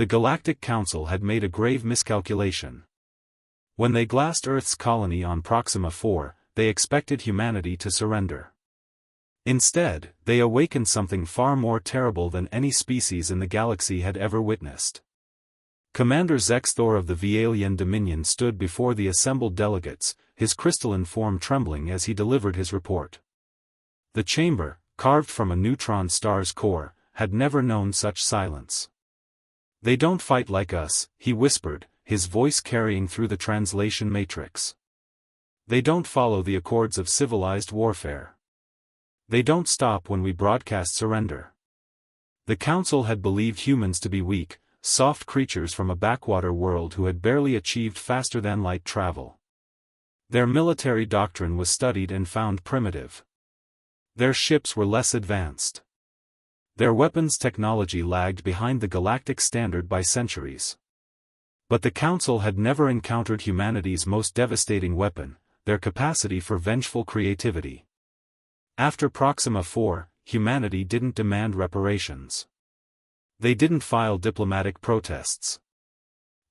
The Galactic Council had made a grave miscalculation. When they glassed Earth's colony on Proxima IV, they expected humanity to surrender. Instead, they awakened something far more terrible than any species in the galaxy had ever witnessed. Commander Zexthor of the Vialian Dominion stood before the assembled delegates, his crystalline form trembling as he delivered his report. The chamber, carved from a neutron star's core, had never known such silence. "They don't fight like us," he whispered, his voice carrying through the translation matrix. "They don't follow the accords of civilized warfare. They don't stop when we broadcast surrender." The Council had believed humans to be weak, soft creatures from a backwater world who had barely achieved faster-than-light travel. Their military doctrine was studied and found primitive. Their ships were less advanced. Their weapons technology lagged behind the galactic standard by centuries. But the Council had never encountered humanity's most devastating weapon, their capacity for vengeful creativity. After Proxima IV, humanity didn't demand reparations. They didn't file diplomatic protests.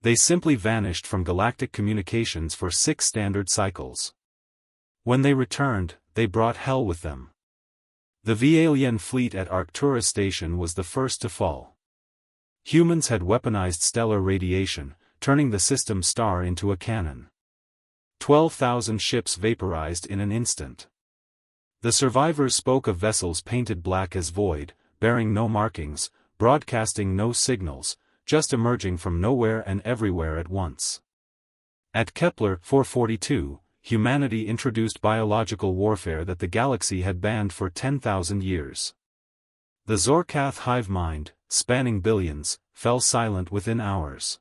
They simply vanished from galactic communications for 6 standard cycles. When they returned, they brought hell with them. The Vialian fleet at Arcturus Station was the first to fall. Humans had weaponized stellar radiation, turning the system star into a cannon. 12,000 ships vaporized in an instant. The survivors spoke of vessels painted black as void, bearing no markings, broadcasting no signals, just emerging from nowhere and everywhere at once. At Kepler 442, humanity introduced biological warfare that the galaxy had banned for 10,000 years. The Zorkath hive mind, spanning billions, fell silent within hours.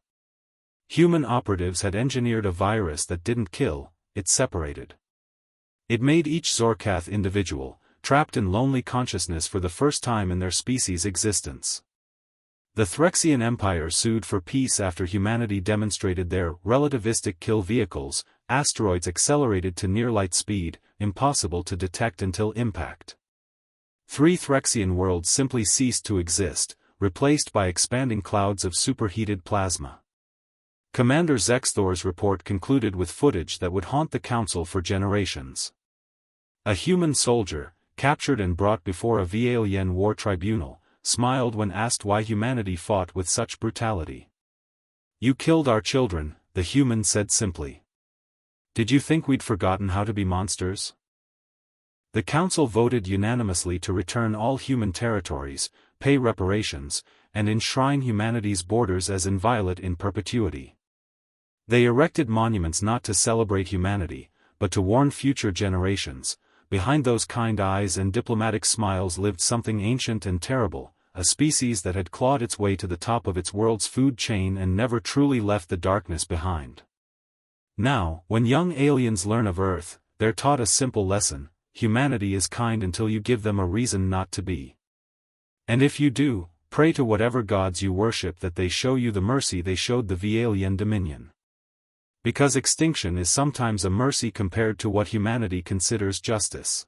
Human operatives had engineered a virus that didn't kill, it separated. It made each Zorkath individual, trapped in lonely consciousness for the first time in their species' existence. The Threxian Empire sued for peace after humanity demonstrated their relativistic kill vehicles, asteroids accelerated to near-light speed, impossible to detect until impact. 3 Threxian worlds simply ceased to exist, replaced by expanding clouds of superheated plasma. Commander Zexthor's report concluded with footage that would haunt the Council for generations. A human soldier, captured and brought before a Vialian war tribunal, smiled when asked why humanity fought with such brutality. "You killed our children," the human said simply. "Did you think we'd forgotten how to be monsters?" The Council voted unanimously to return all human territories, pay reparations, and enshrine humanity's borders as inviolate in perpetuity. They erected monuments not to celebrate humanity, but to warn future generations. Behind those kind eyes and diplomatic smiles lived something ancient and terrible, a species that had clawed its way to the top of its world's food chain and never truly left the darkness behind. Now, when young aliens learn of Earth, they're taught a simple lesson: humanity is kind until you give them a reason not to be. And if you do, pray to whatever gods you worship that they show you the mercy they showed the Vialian Dominion. Because extinction is sometimes a mercy compared to what humanity considers justice.